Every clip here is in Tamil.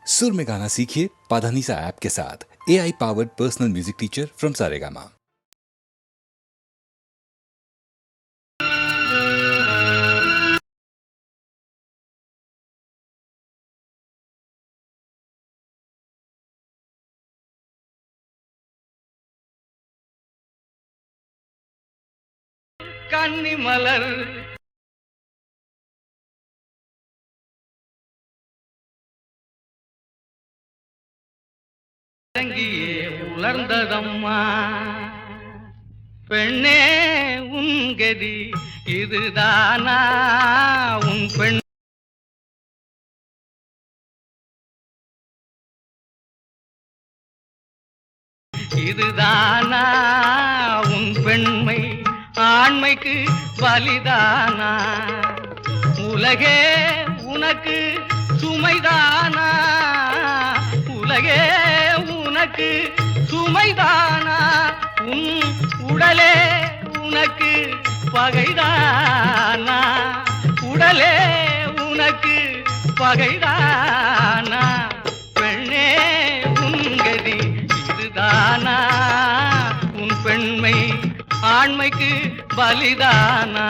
सुर में गाना सीखिए पाधानीसा ऐप के साथ। AI powered personal music teacher from Saregama. கன்னிமலர் இறங்கியே உலர்ந்ததம்மா பெண்ணே உன் கதி இதுதானா உன் பெண் இதுதானா உன் பெண்மை ஆண்மைக்கு பலிதானா உலகே உனக்கு சுமைதானா உலகே உனக்கு சுமைதானா உன் உடலே உனக்கு பகைதானா உடலே உனக்கு பகைதானா பெண்ணே உன் கதி இதுதானா உன் பெண்மை ஆண்மைக்கு பலிதானா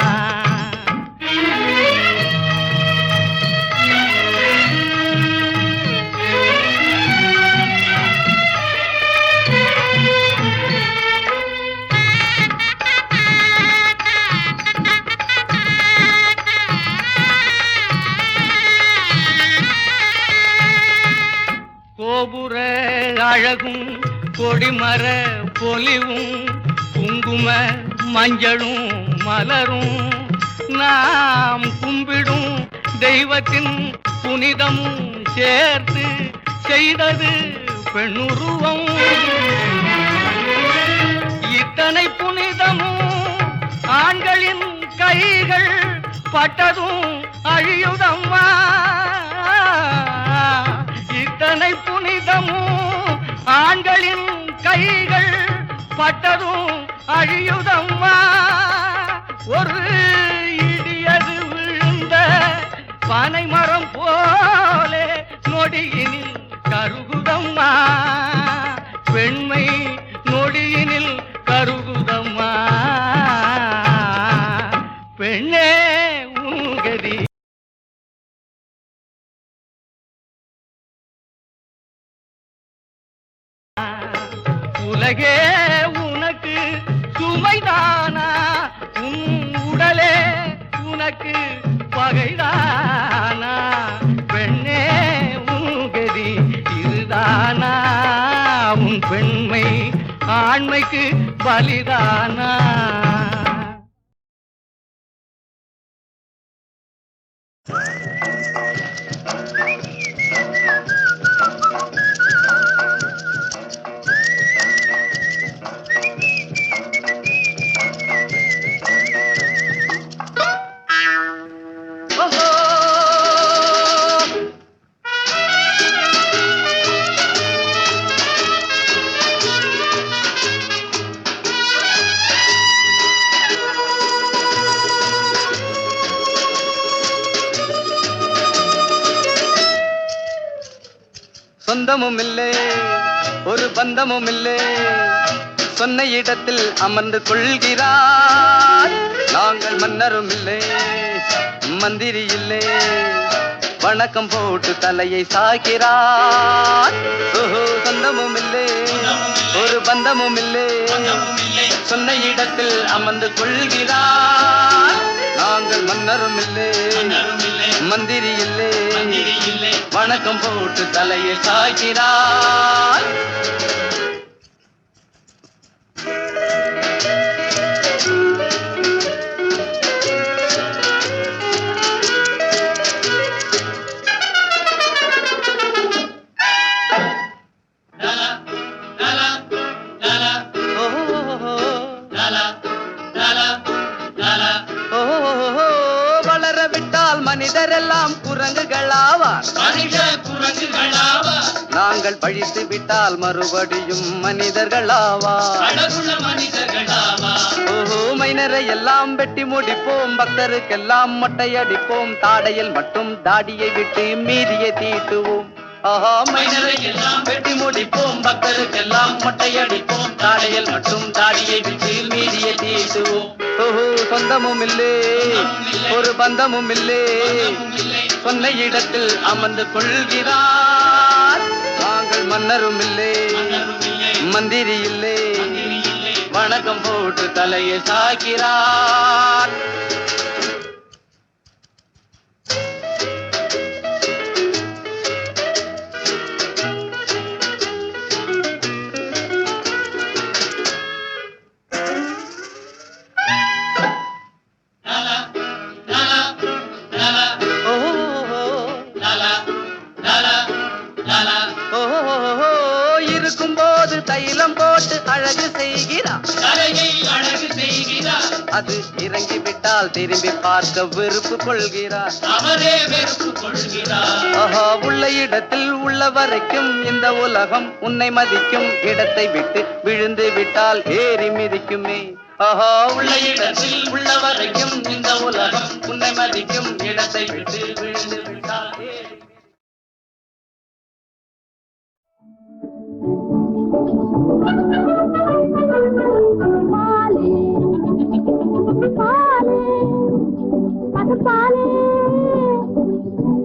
கோபுர அழகும் கொடிமர பொலிவும் குங்கும மஞ்சளும் மலரும் நாம் கும்பிடும் தெய்வத்தின் புனிதமும் சேர்த்து செய்தது பெண்ணுருவம் இத்தனை புனிதமும் ஆண்களின் கைகள் பட்டதும் அழியுதம்மா இத்தனை புனிதமும் ஆண்களின் கைகள் பட்டதும் அழியுதம்மா ஒரு இடியது விழுந்த பனை மரம் போலே நொடியினில் கருகுதம்மா பெண்மை நொடியினில் கருகுதம்மா பெண்ணே உங்கதி உலகே உனக்கு சுமைதானா உன் உடலே உனக்கு பகைதானா பெண்ணே உன் கதி இதுதானா உன் பெண்மை ஆண்மைக்கு பலிதானா சொந்தமும் இல்லை ஒரு பந்தமும் இல்லை சொன்ன இடத்தில் அமர்ந்து கொள்கிறார் நாங்கள் மன்னரும் இல்லை மந்திரி இல்லை வணக்கம் போட்டு தலையை சாய்கிறார் சொந்தமும் இல்லை ஒரு பந்தமும் இல்லை சொன்ன இடத்தில் அமர்ந்து கொள்கிறார் நாங்கள் மன்னரும் இல்லை மந்திரி இல்லை வணக்கம் போட்டு தலையை சாய்கிறார் மனிதரெல்லாம் குரங்குகளாவார் நாங்கள் பழித்து விட்டால் மறுபடியும் மனிதர்களாவார் ஓஹோ மைனரை எல்லாம் வெட்டி முடிப்போம் பக்தருக்கெல்லாம் மொட்டை அடிப்போம் தாடையில் மட்டும் தாடியை விட்டு மீதியை தீட்டுவோம் ஆஹா மைனரை எல்லாம் வெட்டி முடிப்போம், பக்தருக்கெல்லாம் மொட்டையடிப்போம், தாடையில் மட்டும் தாடியை விட்டு மீதியை தீட்டுவோம். ஓஹோ சொந்தமும் இல்லே ஒரு பந்தமும் இல்லே, சொன்ன இடத்தில் அமர்ந்து கொள்கிறார். நாங்கள் மன்னரும் இல்லே மந்திரி இல்லே, வணக்கம் போட்டு தலையை சாய்க்கிறார். இருக்கும் போது தைலம் போட்டு அழகு செய்கிறார், அது இறங்கி விட்டால் திரும்பி பார்க்க வெறுப்பு கொள்கிறார். ஆஹா உள்ள இடத்தில் உள்ள வரைக்கும் இந்த உலகம் உன்னை மதிக்கும், இடத்தை விட்டு விழுந்து விட்டால் ஏறி மிதிக்குமே. ஆஹா உள்ள இடத்தில் உள்ள வரைக்கும் இந்த உலகம் உன்னை மதிக்கும், இடத்தை விட்டு விழுந்து விட்டால் ஏறி.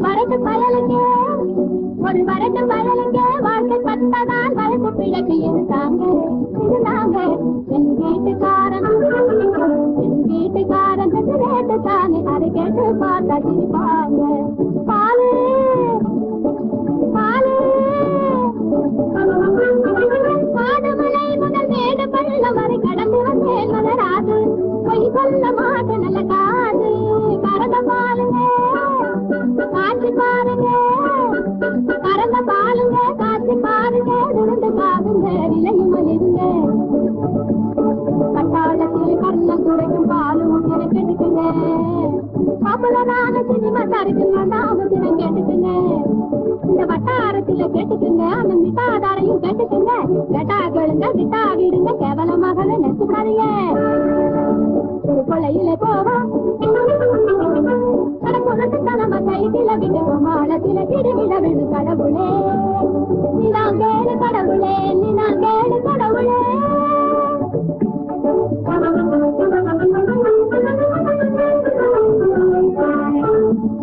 வரட்டு பயலுங்க ஒரு வரட்டு பயலுங்க, வாழ்க்கை பட்டதான் வயசு பிழக்கு இருந்தாங்க. இருந்தாங்க என் வீட்டுக்காரன் ரேட்டு தானே, அதை கேட்டு பார்த்தா சிரிப்பாங்க. பாலு பாலு காடுமலை முதல் மேடு பள்ளம் வரை கடந்து வந்தேன் மலராது, பொய் சொல்ல மாட்டேன் நல்ல காது. கறந்த பாலுங்க காட்சி பாருங்க, கறந்த பாலுங்க காட்சி பாருங்க, விருந்து பாருங்க விலையும் மலிருங்க. கட்டாளத்தில் கண்ணம் துடைக்கும் பாலும் கேட்டுக்குங்க, பாப்புலரான சினிமா தருக்குங்க நாம தினம் கேட்டுக்குங்க. இந்த வட்டாரத்துல கேட்டுக்குங்க, அந்த மிட்டாதாரையும் கேட்டுக்குங்க. கேட்டா கேளுங்க விட்டா விடுங்க, கேவலமாக நெசுக்காதீங்க. கொள்ளையில போவோம் கடப்புறத்துத்தனம கைதில விடுவோம், ஆழத்தில கிடுவிட விடு கடவுளே, நீதான் கேளு கடவுளே, நீதான் கேளு கடவுளே.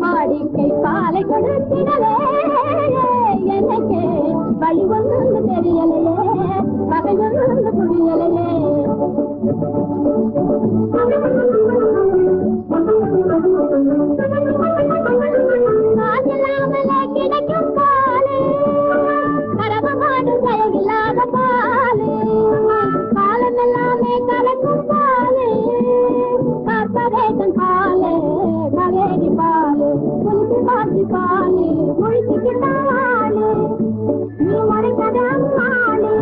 மாடிக்கை பாலை கொடுத்திடலே எனக்கு வழி ஒன்று தெரியலையே, பகை ஒன்று புரியலையே. காசில்லாமலே கிடைக்கும் பாலு, கரபமாடு தயவில்லாத பாலு, காலம் எல்லாமே கலக்கும் பாலு, கார்பரேஷன் பாலு, கவேரி பாலு, குளித்து பாசி பாலு, குளிச்சுக்கிட்டாலு, நீ முறைக்கதான் பாலு.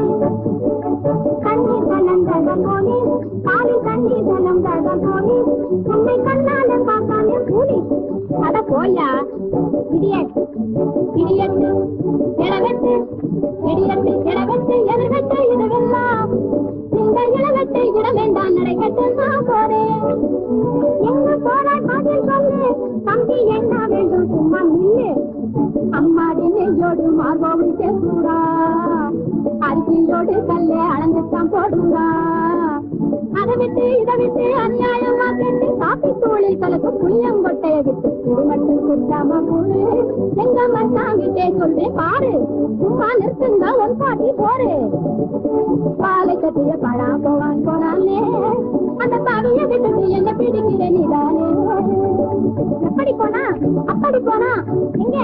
கண்ணீர் கலந்தத போலி, பாலில் கண்ணீர் கலந்தத போலி, உன்னை கண்ணால பார்க்காம கூலி. அட போயா இடியட் இடியட்டு இளவெட்டு, இடியட்டு இளவெட்டு எருவெட்டு இதுவெல்லாம் இந்த இளவெட்டு இட வேண்டாம், நடைகட்டு நான் போறேன். எங்க போற காதில் சொல்லு தம்பி, என்ன வேண்டும் சும்மா நில்லு. அம்மாடி நெய்யோடு மார்போடு சேர்த்துடா, அரிசியோடு கல்லே அளந்துத்தான் போடுறா. அதை விட்டு இதை விட்டு அநியாயமா கேட்டு காப்பி தூளில் கலக்கு புளியங்கொட்டைய விட்டு இது மட்டும் சுத்தாம கூடு. எங்க மச்சாங்கிட்டே சொல்லு பாரு, சும்மா நிறுத்துங்க ஒரு பாட்டி போரு. பாலை கட்டிய பழா போவான் போனாலே, அந்த பாவிய விட்டு என்ன பிடிக்கிற நீதானே. எப்படி போனா அப்படி போனா எங்க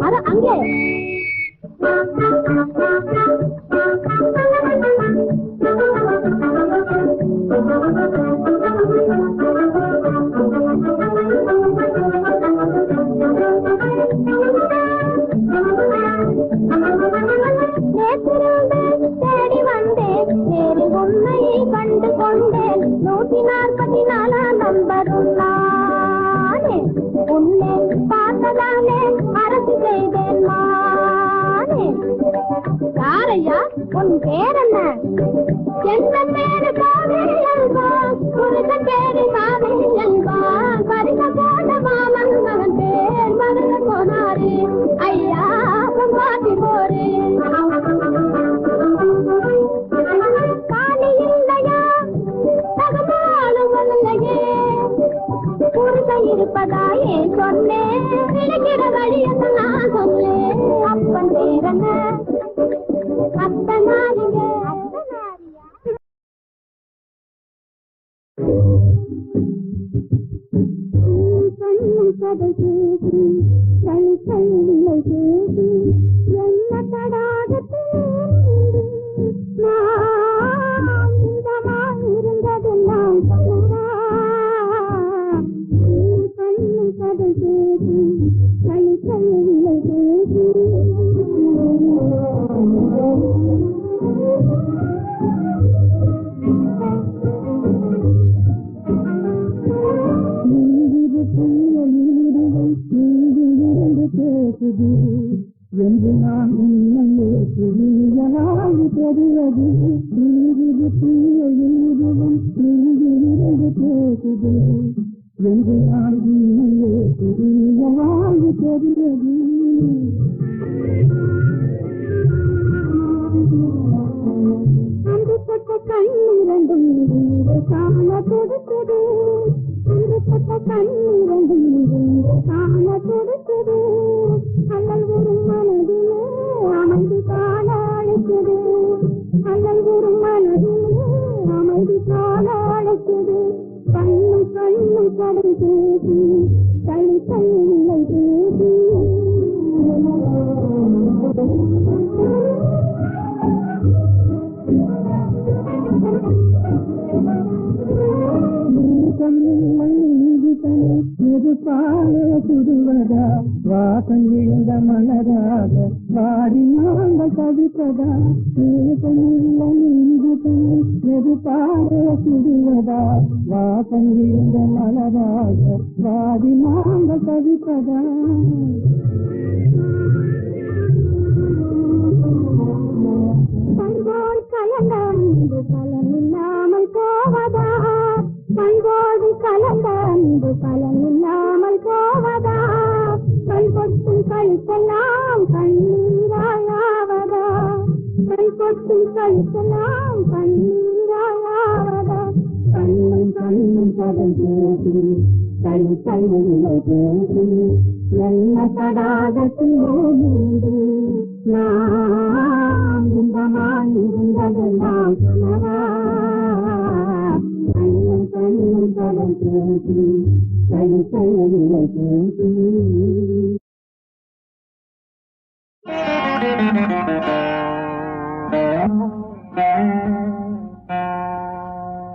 அது அங்கே. தேடி வந்தேன் வேறு உண்மையை கண்டு கொண்டேன், 144 நம்பருள்ளானே, உன்னை பார்த்ததானே அரசு செய்தேன் மானே. யாரையா உன் பேர் என்ன? எந்த பேரு காவியல்வான், புருஷன் பேரு காவியல்வான், பரிச போன மாமன் மகன் பேர் மகன் போனாரு ஐயா பாட்டி கதை கேட்டு கை கையில்லை கேட்டு என்ன தடாகத்தில் நான் இன்பமாய் இருந்ததெல்லாம் சொல்லவா கண்ணு கதை கேட்டு கை கையில்லை கேட்டு என்று நான் உண்மையே புரியலாய் தெரிவது தீயெழுதுவும் பேசுது என்று நான் உண்மையே புரியலாய் தெரிவது அன்புப்பட்ட கண்ணீரண்டும் காண கொடுத்தது அன்புப்பட்ட கண்ணீரண்டும் காண கொடுத்தது அல்லல் ஒரு மனதிலே அமைதி காண அழைத்தது அல்லல் ஒரு மனதிலே அமைதி காண அழைத்தது கண்ணு கண்ணு கடை பேசி தனி தன்னில்லை பேசி சுடுவதா வாசம் விழுந்த மலராக வாடி நாங்கள் தவிப்பதா சுடுவதா வாசம் விழுந்த மலராக வாடி நாங்கள் தவிப்பதா பண்போல் கலந்த அன்பு பலனில்லாமல் போவதா பண்போடு கலந்த அன்பு பலனில்லாமல் போவதா கல்பொட்டும் கழித்தெல்லாம் கண்ணீராயாவதா கல்பொட்டும் கழித்தெல்லாம் கண்ணீராயாவதா கண்ணும் கண்ணும் கதை பேசி கை கையில்லை பேசி என்ன தடாகத்திலே நீண்டு நான் இன்பமாய் இருந்ததெல்லாம் சொல்லவா கண்ணும் கண்ணும் கதை பேசி கை கையில்லை பேசி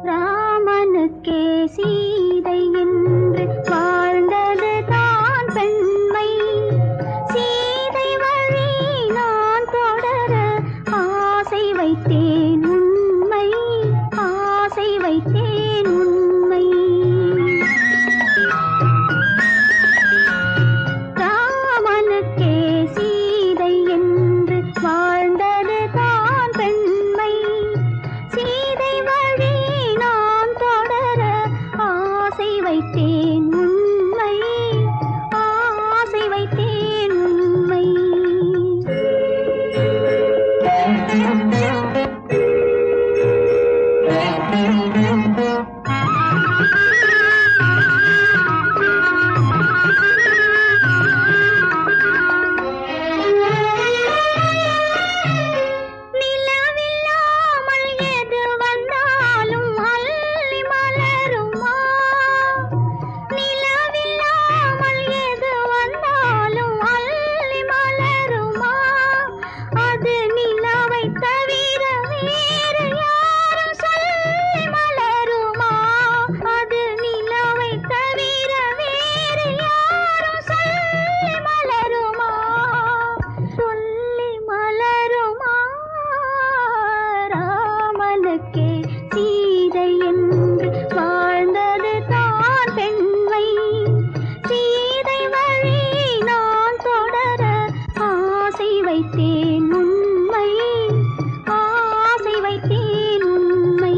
ராமனுக்கே சீதை என்று வாழ்ந்தது தான் பெண்மை சீதை வழி நான் தொடர ஆசை வைத்தேன் உண்மை ஆசை வைத்தேன் உண்மை ராமனுக்கே சீதை என்று வாழ்ந்தது தான் பெண்மை சீதை வழி நான் தொடர ஆசை வைத்தேன் உண்மை ஆசை வைத்தேன் உண்மை நிலவில்லாமல் எது வந்தாலும் அள்ளி மலருமா நிலவில்லாமல் எது வந்தாலும் அள்ளி மலருமா அது நிலவை தவிர வேறு யாரும் சொல்லி மலருமா அது நிலவை தவிர வேறு யாரும் சொல்லி மலருமா சொல்லி மலருமா ராமனுக்கே சீதை என்று வாழ்ந்தது தான் பெண்மை சீதை வழி நான் தொடர ஆசை வைத்தேன் உண்மை ஆசை வைத்தேன் உண்மை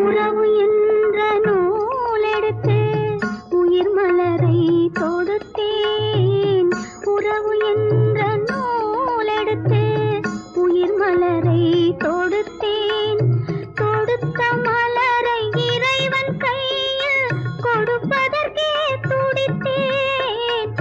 உறவு என்ற நூலெடுத்து உயிர் மலரை தொடுத்தேன் உறவு என்ற நூலெடுத்து உயிர் மலரை தொடுத்தேன் தொடுத்த மலரை இறைவன் கையில் கொடுப்பதற்கே துடித்தேன்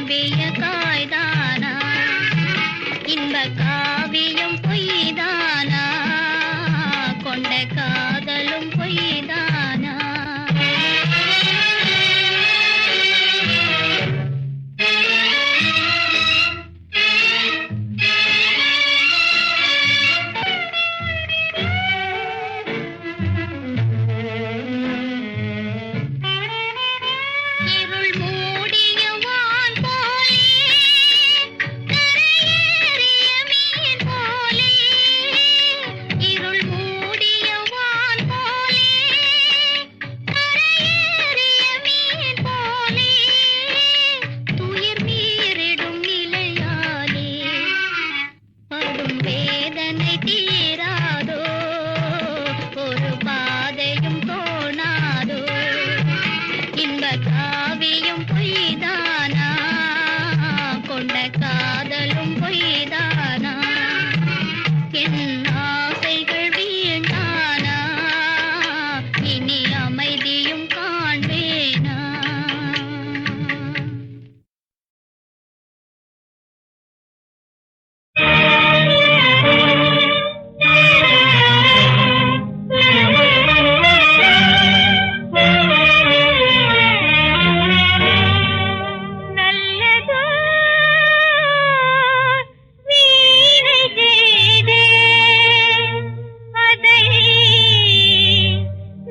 நம்பிய காய்தானா இன்ப காவியம் பொய்தானா கொண்ட காதலும் பொய்தானா இருள் மூடிய வான் போலே கரையேறிய மீன் போலே இருள் மூடிய வான் போலே கரையேறிய மீன் போலே துயிர் மீறிடும் நிலையாலே படும் வேதனை தீராதோ ஒரு பாதையும் தோணாதோ இன்ப காவியம் பொய்தானா கொண்ட காதலும் பொய்தானா என் ஆசைகள் வீணானா இனி அமைதியும் காண்பேனா நல்லதோ வீணை செய்தே அதை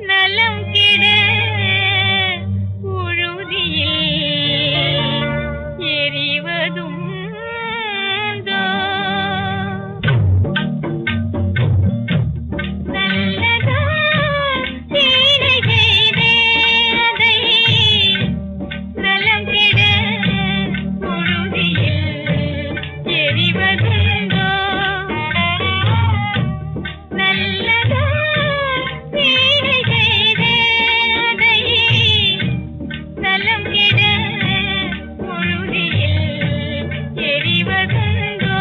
நலம் கெட புழுதியில் எறிவதும் நல்லதோ வீணை செய்தே அதை நலம் கெட பொழுதியில் எறிவதுண்டோ நல்லதோ வீணை செய்தே அதை நலம் கெட பொழுதியில் எறிவதுண்டோ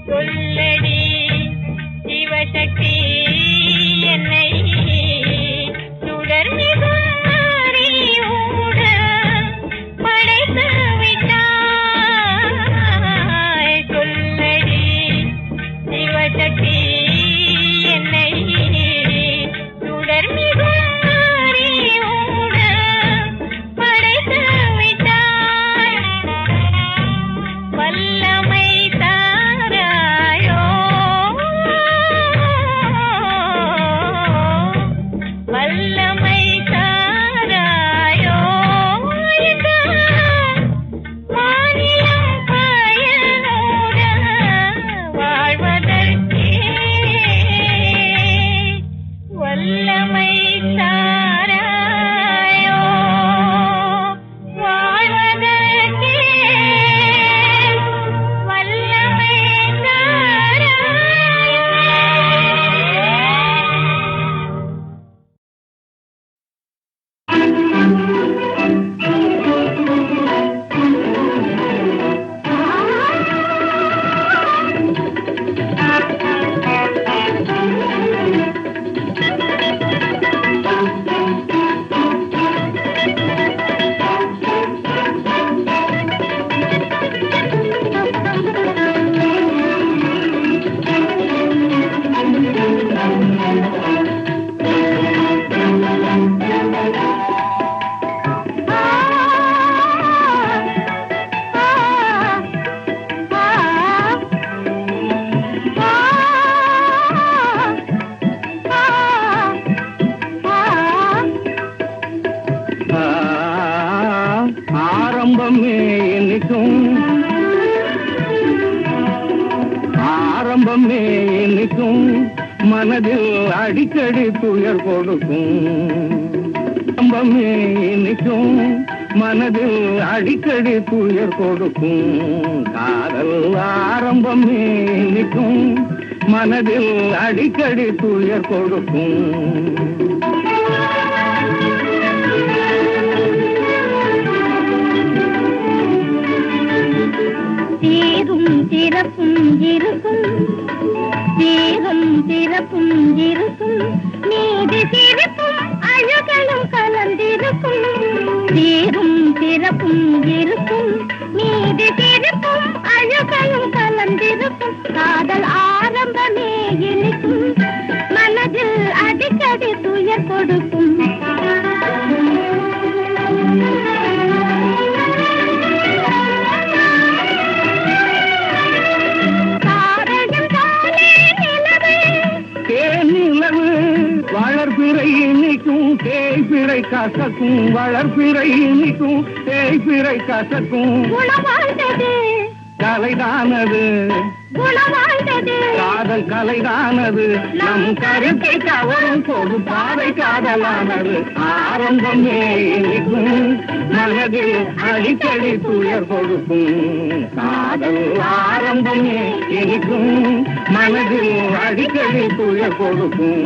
சொல்லடி சிவசக்தி என்னை சுடர் மிகுந்த படைத்து விட்டாய் சொல்லடி சிவசக்தி என்னை சுடர் மிகுந்த படைத்து விட்டாய் வல்லமை தாராயோ வல்லமை தாராயோ இந்த மாநிலம் பயனோட வாழ்வதற்கே வல்லமை தாராயோ வாழ்வதற்கே வல்லமை தாராயோ ஆரம்பமே என்னைக்கும் ஆரம்பமே என்னைக்கும் மனதில் அடிக்கடி துயர் கொடுக்கும் ஆரம்பமே என்னைக்கும் மனதில் அடிக்கடி துயர் கொடுக்கும் காதல் ஆரம்பமே என்னைக்கும் மனதில் அடிக்கடி துயர் கொடுக்கும் சீரும் சிறப்பும் இருக்கும், சீரும் சிறப்பும் இருக்கும், நீதி சிரிப்பும் அழகளும் கலந்திருக்கும். சீரும் சிறப்பும் இருக்கும், நீதி சிரிப்பும் அழகளும் கலந்திருக்கும். காதல் ஆரம்பமே இனிக்கும், மனதில் அடிக்கடி துயர் கொடுக்கும். வளர்பிறை இனிக்கும் தேய்பிறை கசக்கும், வளர்பிறை இனிக்கும் தேய்பிறை கசக்கும். குணமாழ்ந்தது கலைதானது, குணமாழ்ந்தது காதல் கலைதானது, நம் கருத்தை கவரும் பொது பாதை காதலானது. ஆரம்பமே இனிக்கும், மனதில் அடிக்கடி துயர் கொடுக்கும். காதல் ஆரம்பமே இனிக்கும், மனதில் அடிக்கடி துயர் கொடுக்கும்.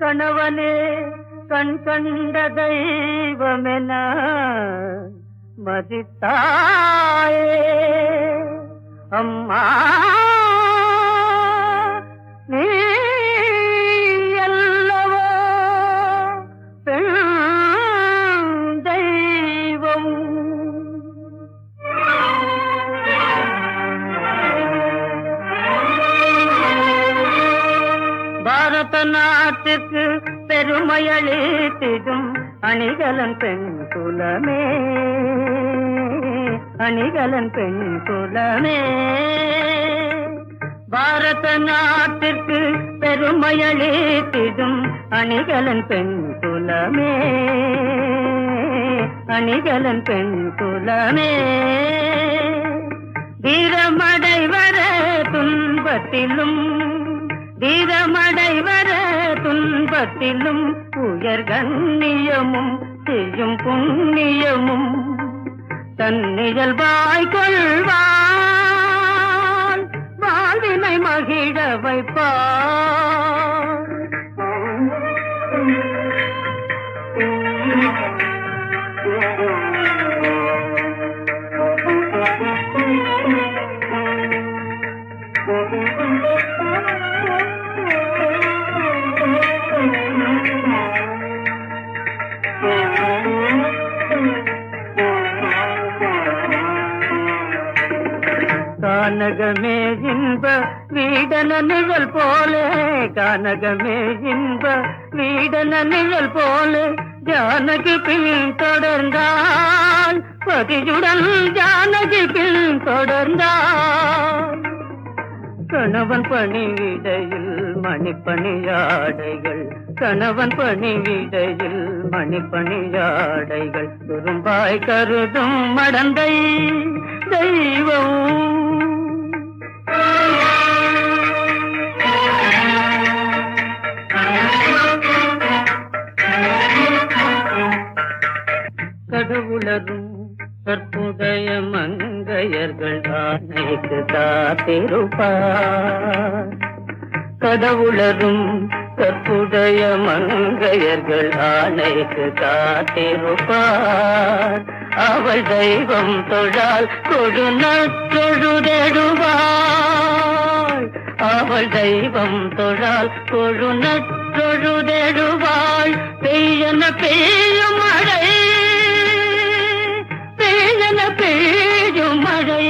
கணவனே கண் கண்ட தெய்வமென மதித்தாயே அம்மா, நீ அல்லவோ பெண் தெய்வம். பாரத நாட்டுக்கு பெருமையளித்திடும் அணிகலன் பெண் குலமே, அணிகலன் பெண் குலமே. பாரத நாட்டிற்கு பெருமையளித்திடும் அணிகலன் பெண் குலமே, அணிகலன் பெண் குலமே. வீரமடைவர துன்பத்திலும், வீரமடைவர துன்பத்திலும் உயர் கண்ணியமும் செய்யும் புண்ணியமும் தன்னியல்பாய் கொள்வாள், வாழ்வினை மகிழ வைப்பாள். கானகமே இன்ப வீடன நிழல் போலே, கானகமே இன்ப வீடன நிழல் போலே ஜானகி பின் தொடர்ந்தாள், பதியுடன் ஜானகி பின் தொடர்ந்தாள். கணவன் பணிவிடையில் மணிப்பணியாடைகள், கணவன் பணிவிடையில் மணிப்பணியாடைகள் துரும்பாய் கருதும் மடந்தை தெய்வம். கடவுளரும் கற்புடைய மங்கையர்கள் ஆணைக்கு காத்திருப்பார், கடவுளரும் கற்புடைய மங்கையர்கள் ஆணைக்கு காத்திருப்பார். அவள் தெய்வம் தொழால் கொழுநற்றொழுதெடுவாள், அவள் தெய்வம் தொழால் கொழுநற்றொழுதெடுவாள். பெய்யன பெய்யும் மழை, பெய்யன பெய்யும் மழை.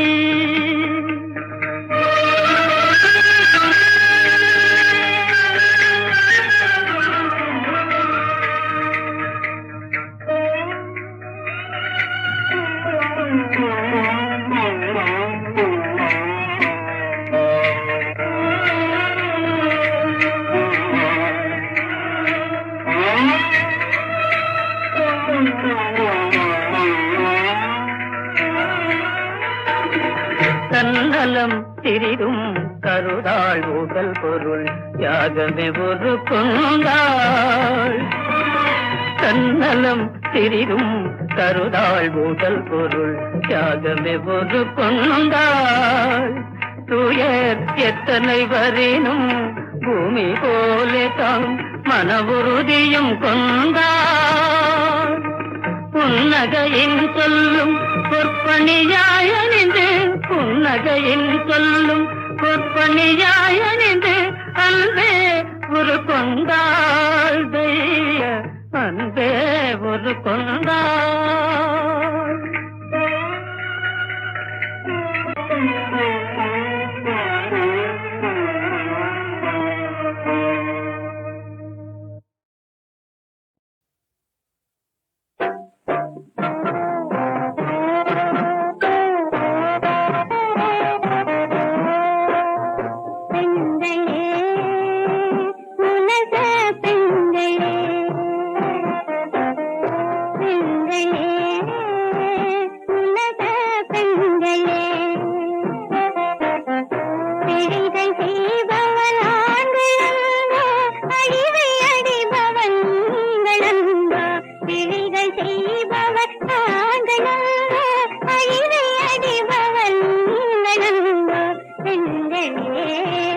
தன்னலம் சிறிதும் கருதாள் உடல் பொருள் யாகமே ஒரு கொண்டாள் தன்னலம் சிறிதும் கருதாள் உடல் பொருள் யாகமே ஒரு கொண்டாள் துயர் எத்தனை வரினும் பூமி போலே தாம் மன உறுதியும் கொண்டாள் புன்னகையின் சொல்லும் பொற்பணியாயணிந்து புன்னகையின் சொல்லும் பொற்பணியாயணிந்து அன்பே ஒரு கொண்டாள் தெய்ய அன்பே ஒரு கொண்டாள் பெண்களே